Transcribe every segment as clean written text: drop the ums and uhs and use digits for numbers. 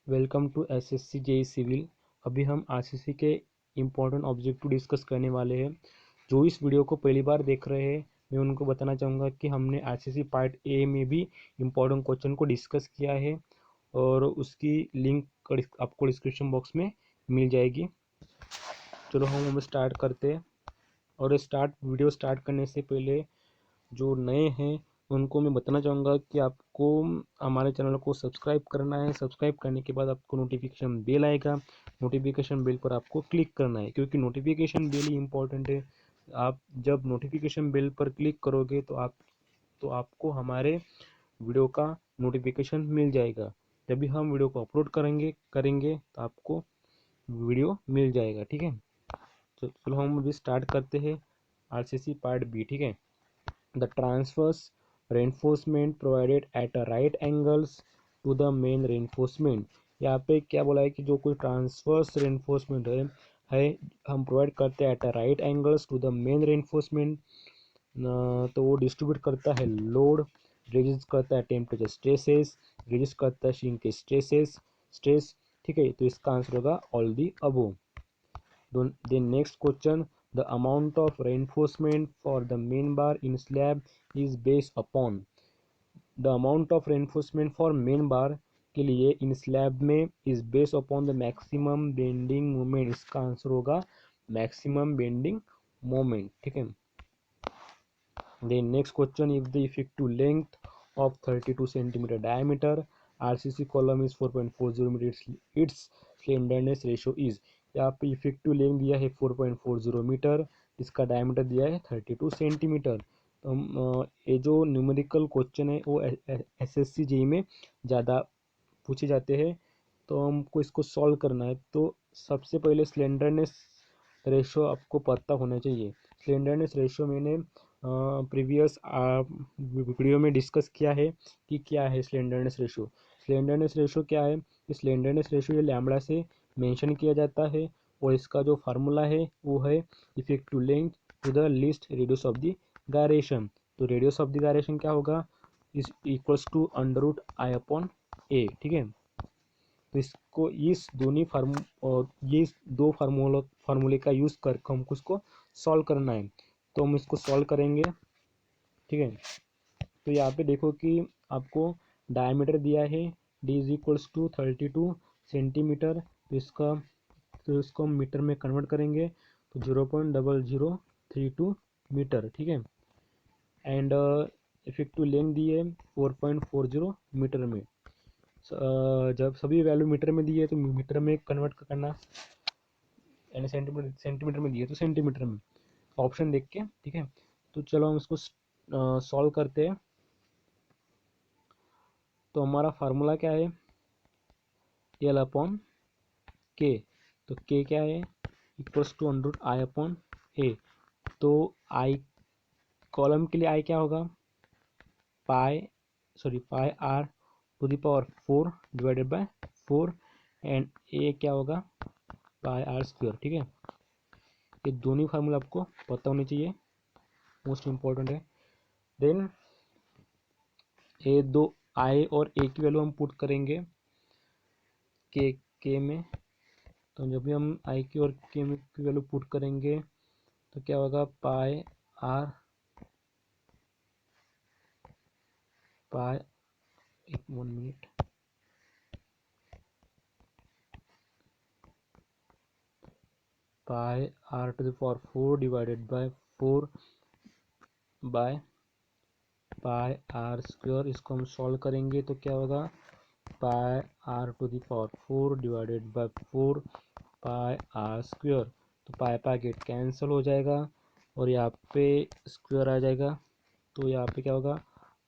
Welcome to SSC JE civil. अभी हम RCC के इम्पोर्टेंट ऑब्जेक्टिव डिस्कस करने वाले हैं। जो इस वीडियो को पहली बार देख रहे हैं, मैं उनको बताना चाहूँगा कि हमने आरसीसी पार्ट ए में भी इम्पोर्टेंट क्वेश्चन को डिस्कस किया है और उसकी लिंक आपको डिस्क्रिप्शन बॉक्स में मिल जाएगी। चलो हम स्टार्ट करते हैं। और वीडियो स्टार्ट करने से पहले जो नए हैं उनको मैं बताना चाहूँगा कि आपको हमारे चैनल को सब्सक्राइब करना है। सब्सक्राइब करने के बाद आपको नोटिफिकेशन बेल आएगा। नोटिफिकेशन बेल पर आपको क्लिक करना है, क्योंकि नोटिफिकेशन बेल ही इम्पोर्टेंट है। आप जब नोटिफिकेशन बेल पर क्लिक करोगे तो आपको हमारे वीडियो का नोटिफिकेशन मिल जाएगा। जब भी हम वीडियो को अपलोड करेंगे तो आपको वीडियो मिल जाएगा। ठीक है, तो चलो हम अभी स्टार्ट करते हैं आरसीसी पार्ट बी। ठीक है, the transverse reinforcement provided at a right angles to the main reinforcement। यहाँ पे क्या बोला है कि जो कोई ट्रांसवर्स reinforcement है हम प्रोवाइड करते हैं at a right angles to the main reinforcement। तो वो डिस्ट्रीब्यूट करता है लोड, रिड्यूस करता है टेम्परेचर स्ट्रेसेस, रिड्यूस करता है श्रिंकेज स्ट्रेस। ठीक है, तो इसका आंसर होगा all the above. The next question, the amount of reinforcement for the main bar in slab is based upon। The amount of reinforcement for main bar के लिए इन slab में is based upon the maximum bending moment। इसका answer होगा maximum bending moment। ठीक है, the next question, if the effective length of 32 centimeter diameter RCC column is 4.40 meter, its slenderness ratio is। यहाँ पे effective length दिया है 4.40 metre, इसका diameter दिया है 32 सेंटीमीटर। तो हम ये जो न्यूमेरिकल क्वेश्चन है वो एसएससी जेई में ज़्यादा पूछे जाते हैं, तो हमको इसको सॉल्व करना है। तो सबसे पहले स्लेंडरनेस रेशो आपको पता होना चाहिए। स्लेंडरनेस रेशो मैंने प्रीवियस वीडियो में डिस्कस किया है कि क्या है स्लेंडरनेस रेशो। स्लेंडरनेस रेशो क्या है? स्लेंडरनेस रेशो ये लैम्बडा से मेंशन किया जाता है और इसका जो फार्मूला है वो है effective length to the least radius of the gyration. तो रेडियस ऑफ द गायरेशन क्या होगा? Is equals to under root I upon A. ठीक है, तो इसको ये दो फार्मूले का यूज़ करके हमको इसको सॉल्व करना है। तो हम इसको सॉल्व करेंगे। ठीक है, तो यहाँ पे देखो कि आपको डायमीटर दिया है d is equals to 32 centimetre. तो इसको हम मीटर में कन्वर्ट करेंगे तो 0.0032 मीटर। ठीक है, एंड इफेक्टिव लेंथ दी है 4.40 मीटर में। जब सभी वैल्यू मीटर में दी है तो मीटर में कन्वर्ट करना, यानी सेंटीमीटर में दिए तो सेंटीमीटर में, ऑप्शन देख के। ठीक है, तो चलो हम इसको सॉल्व करते हैं। तो हमारा फार्मूला क्या है? एल अपॉन के। तो के क्या है? Equals to under root I upon A. तो आई कॉलम के लिए आई क्या होगा? Pi R to the power 4 divided by 4, and A क्या होगा? Pi R square. ठीक है, ये दोनों फार्मूला आपको पता होने चाहिए, मोस्ट इम्पोर्टेंट है। देन ए दो आई और ए की वैल्यू हम पुट करेंगे के में। तो जब भी हम आई की और के में की वैल्यू पुट करेंगे तो क्या होगा? Pi R pi 1 minute pi R to the power 4 divided by 4 by pi R square. इसको हम सॉल्व करेंगे तो क्या होगा? Pi R to the power 4 divided by 4 pi R square. तो पाई गेट कैंसिल हो जाएगा और यहाँ पे स्क्वायर आ जाएगा। तो यहाँ पे क्या होगा?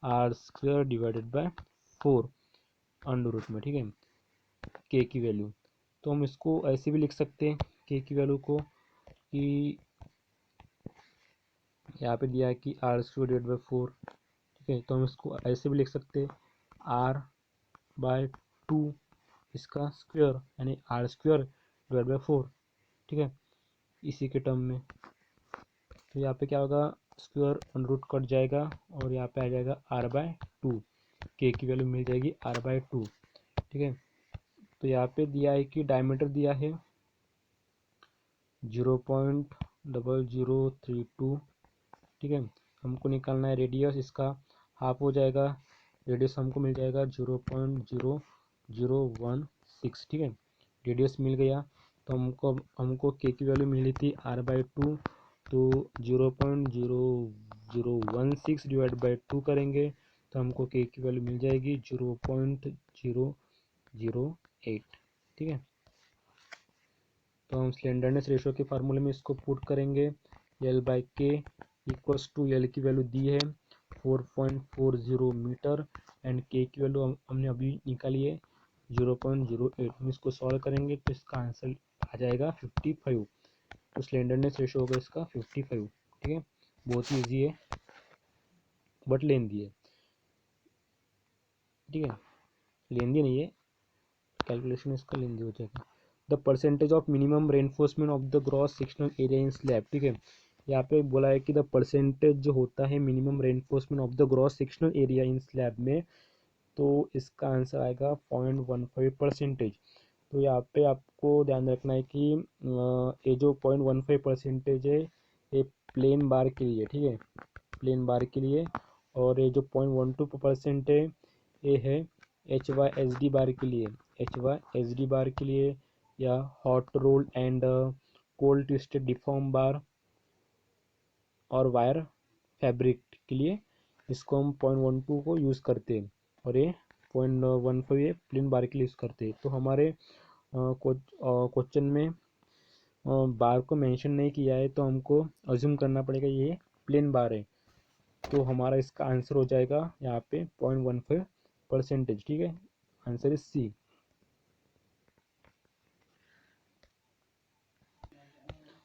R square divided by 4 under root में। ठीक है, के की वैल्यू। तो हम इसको ऐसे भी लिख सकते हैं के की वैल्यू को कि यहाँ पे दिया है कि आर स्क्वायर डिवाइड बाय 4। ठीक है, तो हम इसको ऐसे भी लिख सकते हैं आर बाय 2 इसका स्क्वायर, यानी आर स्क्वायर डिवाइड बाय 4। ठीक है, इसी के टर्म में। तो यहाँ पे क्या होगा? स्क्वायर अंडर रूट कट जाएगा और यहाँ पे आ जाएगा आर बाय 2। के की वैल्यू मिल जाएगी आर बाय 2। ठीक है, तो यहाँ पे दिया है कि डायमीटर दिया है 0.0032, ठीक है। हमको निकालना है रेडियस, इसका हाफ हो जाएगा, रेडियस हमको मिल जाएगा 0.0016, ठीक है। रेडियस मिल गया, तो हमको के की वैल्यू मिली थी r/2, तो 0.0016 डिवाइड बाई 2 करेंगे तो हमको के की वैल्यू मिल जाएगी 0.008, ठीक है। तो हम स्लेंडरनेस रेशियो के फार्मूले में इसको पुट करेंगे, L/K इक्वल्स टू, L की वैल्यू दी है 4.40 मीटर एंड K की वैल्यू हमने अभी निकाली है 0.08। हम इसको सॉल्व करेंगे तो इसका आंसर आ जाएगा 55। तो स्लेंडरनेस रेशियो होगा इसका 55, ठीक है। बहुत ही ईजी है बट लेंदी है, ठीक है। लेंदी नहीं है, कैलकुलेशन इसका लेंदी हो जाएगा। The percentage of minimum reinforcement of the gross sectional area in slab, ठीक है। यहाँ पे बोला है कि द परसेंटेज जो होता है minimum reinforcement of the gross sectional area in slab में, तो इसका आंसर आएगा 0.15%। तो यहाँ पे आपको ध्यान रखना है कि ये जो 0.15% है ये प्लेन बार के लिए, ठीक है, प्लेन बार के लिए। और ये जो 0.12% है ये है HYSD बार के लिए, HYSD बार के लिए, या hot rolled and cold twisted deform bar और वायर फैब्रिक के लिए इसको हम 0.12 को यूज़ करते हैं, और ये 0.15 ये प्लेन बार के लिए यूज़ करते हैं। तो हमारे क्वेश्चन में बार को मेंशन नहीं किया है, तो हमको अज्यूम करना पड़ेगा ये प्लेन बार है। तो हमारा इसका आंसर हो जाएगा यहाँ पे 0.15%, ठीक है। Answer is c.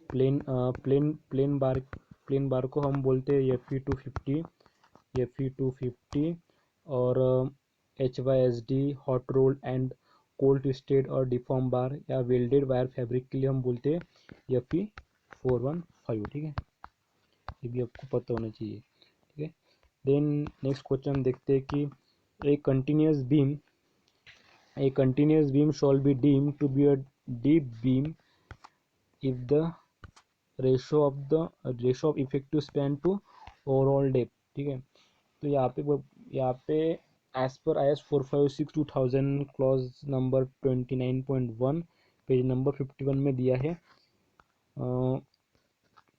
Plain bar को हम बोलते हैं Fe250 और HYSD hot rolled and cold twisted और डिफॉर्म बार या वेल्डेड वायर फैब्रिक के लिए हम बोलते हैं Fe415, ठीक है। ये भी आपको पता होना चाहिए, ठीक है। देन नेक्स्ट क्वेश्चन हम देखते हैं कि ए continuous beam shall be deemed to be a deep beam if the ratio of effective span to overall depth, ठीक है। तो यहाँ पे as per IS 456/2000 clause number 29.1 page number 51 में दिया है,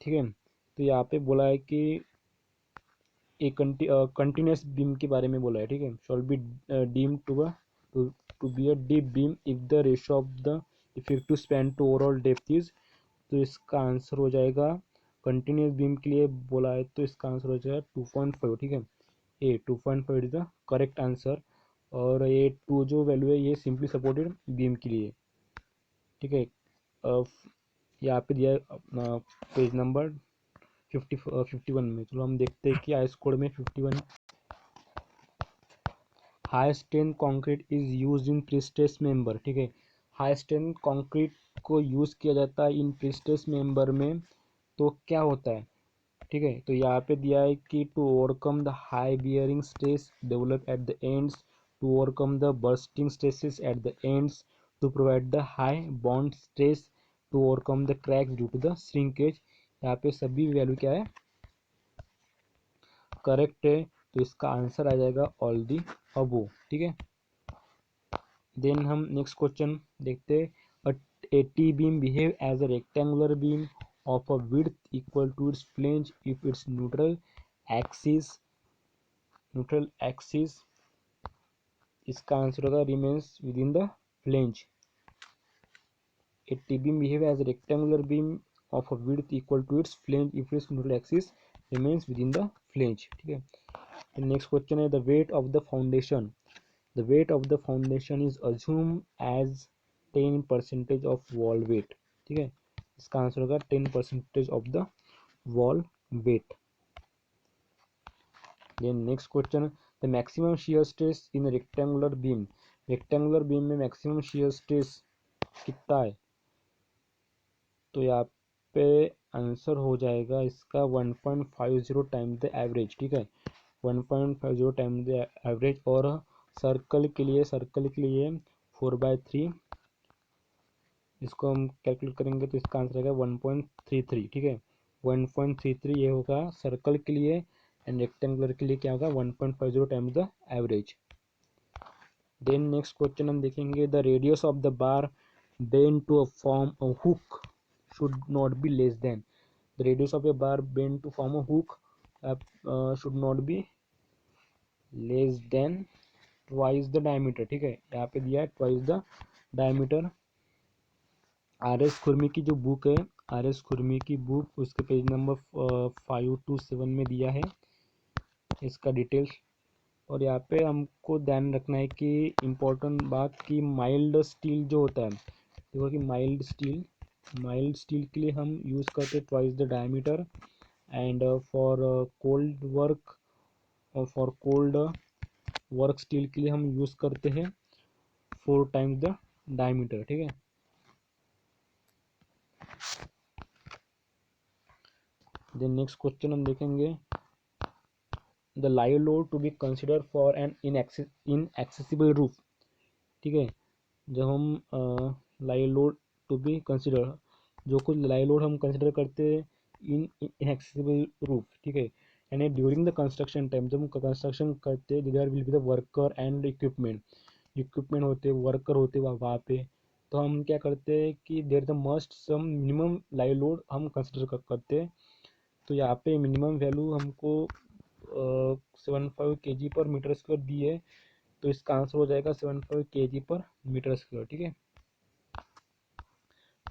ठीक है। तो यहाँ पे बोला है कि एक कंटिन्यूस बीम के बारे में बोला है, ठीक है। Shall be deemed to be a deep beam if the ratio of the effective span to overall depth is, तो इसका आंसर हो जाएगा कंटिन्यूस बीम के लिए बोला है तो इसका आंसर हो जाएगा 2.5, ठीक है। ए 2.5 इज द करेक्ट आंसर। और ये 2 जो वैल्यू है ये सिंपली सपोर्टेड बीम के लिए, ठीक है। यहाँ पे दिया है पेज नंबर 51 में। चलो हम देखते हैं कि आइस कोड में 51 high strength concrete is use in prestress member, ठीक है। हाई स्ट्रेंथ कंक्रीट को यूज़ किया जाता है इन प्रीस्ट्रेस मेंबर में, तो क्या होता है, ठीक है। तो यहाँ पे दिया है कि to overcome the high bearing stress develop at the ends, to overcome the bursting stresses at the ends, to provide the high bond stress, to overcome the cracks due to the shrinkage. यहाँ पे सभी value क्या है, correct है। तो इसका answer आ जाएगा all the अबो, ठीक है। देन हम नेक्स्ट क्वेश्चन देखते हैं। A T beam behave as a rectangular beam of a width equal to its flange if its neutral axis, इसका आंसर होगा remains within the flange. A T-beam behave as a rectangular beam of a width equal to its flange if its neutral axis remains within the flange, ठीक है। The next question है the weight of the foundation. The weight of the foundation is assumed as 10% of wall weight, ठीक है। इसका answer होगा 10% of the wall weight. Then next question, the maximum shear stress in a rectangular beam. Rectangular beam में maximum shear stress कितना है, तो यहाँ पे आंसर हो जाएगा इसका 1.50 टाइम द एवरेज, ठीक है। 1.50 टाइम द एवरेज। और सर्कल के लिए 4/3 इसको हम कैलकुलेट करेंगे तो इसका आंसर आएगा 1.33, ठीक है। 1.33 ये होगा सर्कल के लिए, एंड रेक्टेंगुलर के लिए क्या होगा 1.50 times the average. Then next question हम देखेंगे, the radius of the bar bent to form a hook should not be less than, the radius of a bar bent to form a hook should not be less than twice the diameter, ठीक है। यहाँ पे दिया है twice the diameter। R S खुरमी की जो book है, आर एस खुरमी की बुक, उसके पेज नंबर 527 में दिया है इसका डिटेल्स। और यहाँ पे हमको ध्यान रखना है कि इम्पोर्टेंट बात कि माइल्ड स्टील जो होता है, देखो कि माइल्ड स्टील के लिए हम यूज़ करते हैं twice the diameter, and for cold work steel के लिए हम यूज़ करते हैं 4 टाइम्स द डायमीटर, ठीक है। देन नेक्स्ट क्वेश्चन हम देखेंगे, the live load to be consider for an inaccessible roof, ठीक है। जब हम live load to be consider, जो कुछ लाइव लोड हम कंसिडर करते हैं इन इनएक्सेसिबल रूफ, ठीक है। यानी ड्यूरिंग द कंस्ट्रक्शन टाइम, जब हम कंस्ट्रक्शन करते हैं, there will be the worker and equipment होते, वर्कर होते वहाँ पे, तो हम क्या करते हैं कि there the must some minimum live load हम कंसिडर करते हैं। तो यहाँ पे मिनिमम वैल्यू हमको 75 kg पर मीटर स्क्वायर दी है, तो इसका आंसर हो जाएगा 75 kg पर मीटर स्क्वायर, ठीक है।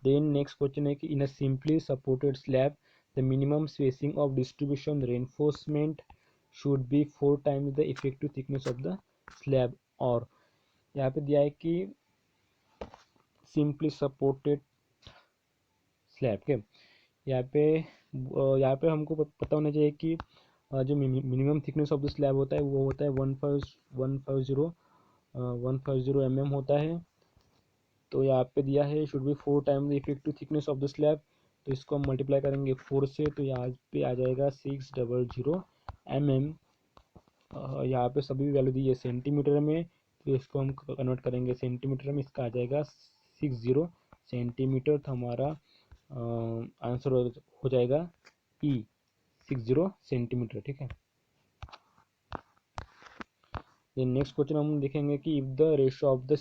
देन नेक्स्ट क्वेश्चन है कि in a simply supported slab the minimum spacing of distribution reinforcement should be 4 times the effective thickness of the slab. और यहाँ पे दिया है कि सिंपली सपोर्टेड स्लैब के यहाँ पे हमको पता होना चाहिए कि जो minimum thickness of the slab होता है वो होता है 150 mm होता है। तो यहाँ पे दिया है should be 4 time the effective thickness of the slab, तो इसको हम मल्टीप्लाई करेंगे 4 से, तो यहाँ पे आ जाएगा 600 mm। यहाँ पे सभी वैल्यू दी है सेंटीमीटर में, तो इसको हम कन्वर्ट करेंगे सेंटीमीटर में, इसका आ जाएगा 60 सेंटीमीटर। तो हमारा आंसर हो जाएगा ई 60 सेंटीमीटर, ठीक है। नेक्स्ट क्वेश्चन हम देखेंगे कि if the ratio of the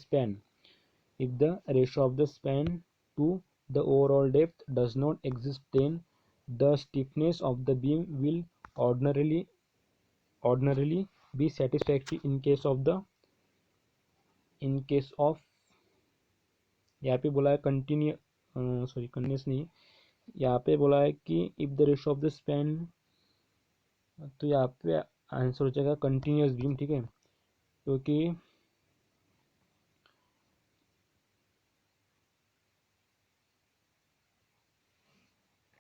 span to the overall depth does not exist, then the stiffness of the beam will ordinarily be satisfactory in case of यहाँ पे बोला है कंटिन्यूस नहीं, यहाँ पे बोला है कि if the ratio of the span, तो यहाँ पे आंसर हो जाएगा कंटिन्यूस बीम, ठीक है। क्योंकि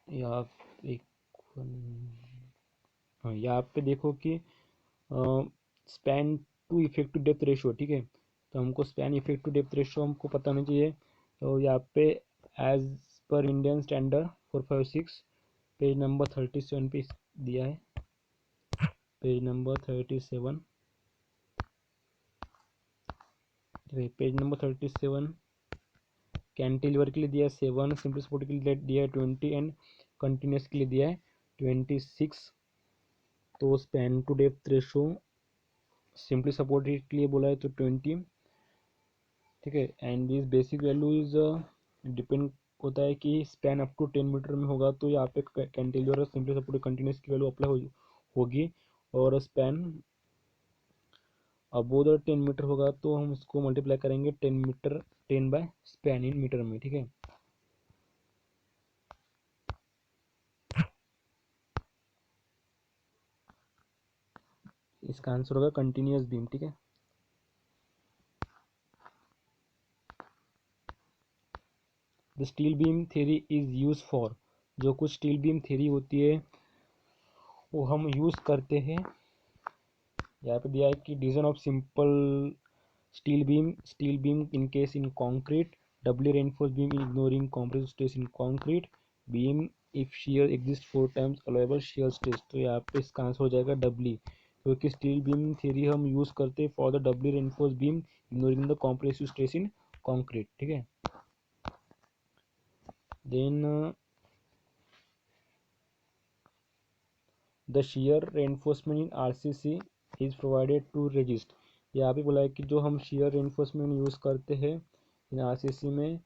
यहाँ पे देखो कि span to effective depth ratio, ठीक है। तो हमको स्पैन इफेक्टिव डेप्थ रेशियो हमको पता होना चाहिए। तो यहाँ पे as per Indian standard 456 page number 37 पे दिया है, page number 37, page number 37 cantilever के लिए दिया है 7, सिंपल सपोर्ट के लिए दिया है 20, एंड कंटिन्यूस के लिए दिया है 26। तो span to depth ratio simply support के लिए बोला है तो 20, ठीक है। And this basic value is depend होता है कि स्पैन अप टू 10 मीटर में होगा, तो यहाँ पे कैंटिलीवर और सिंपली सपोर्ट कंटिन्यूस की वैल्यू अप्लाई होगी। और स्पैन अबोव द 10 मीटर होगा तो हम इसको मल्टीप्लाई करेंगे 10 बाय स्पैन इन मीटर में, ठीक है। इसका आंसर होगा कंटिन्यूस बीम, ठीक है। The steel beam theory is use for, जो कुछ स्टील बीम थ्योरी होती है वो हम यूज़ करते हैं। यहाँ पे दिया है कि design of simple steel beam in case in concrete, doubly reinforce beam ignoring compressive stress in concrete, beam if shear exist 4 times allowable shear stress. तो यहाँ पे इसका आंसर हो जाएगा डबली, क्योंकि स्टील बीम थ्योरी हम यूज़ करते हैं for the doubly reinforce beam ignoring the compressive stress in concrete, ठीक है। Then the shear reinforcement in RCC is provided to resist। यहाँ पे बोला है कि जो हम shear reinforcement यूज़ करते हैं इन RCC में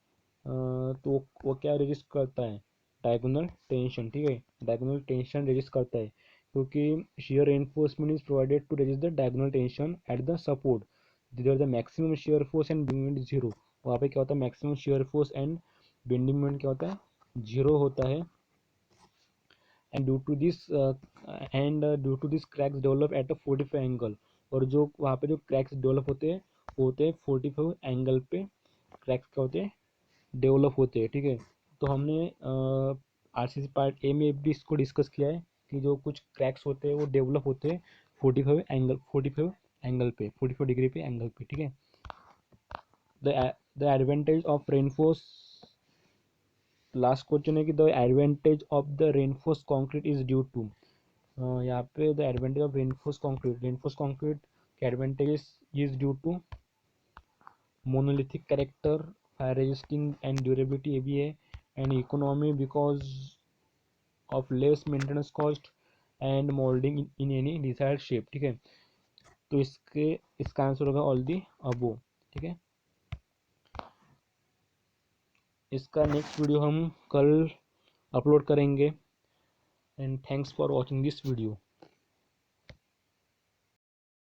तो वो क्या रेजिस्ट करता है, डायगोनल टेंशन। ठीक है, डायगोनल टेंशन रेजिस्ट करता है, क्योंकि shear reinforcement is provided to resist the diagonal tension at the support जिधर the maximum shear force and bending moment is zero. वहाँ पे क्या होता है, maximum shear force and bending moment क्या होता है, जीरो होता है। And due to this cracks develop at a 45 angle. और जो वहाँ पे जो क्रैक्स डेवलप होते हैं वो होते हैं 45 एंगल पे क्रैक्स क्या होते हैं, डेवलप होते हैं। ठीक है, तो हमने आरसीसी पार्ट ए में भी इसको डिस्कस किया है कि जो कुछ क्रैक्स होते हैं वो डेवलप होते हैं 45 एंगल पे, 45 डिग्री पे एंगल पे। ठीक है, the advantage of reinforce, last question है कि the advantage of the reinforce concrete is due to, यहाँ पे the advantage of reinforce concrete के advantages is due to monolithic character, fire resisting and durability ये भी है, and economy because of less maintenance cost and moulding in any desired shape. ठीक है, तो इसका आंसर होगा ऑल दी अबो। ठीक है, इसका नेक्स्ट वीडियो हम कल अपलोड करेंगे। And thanks for watching this video.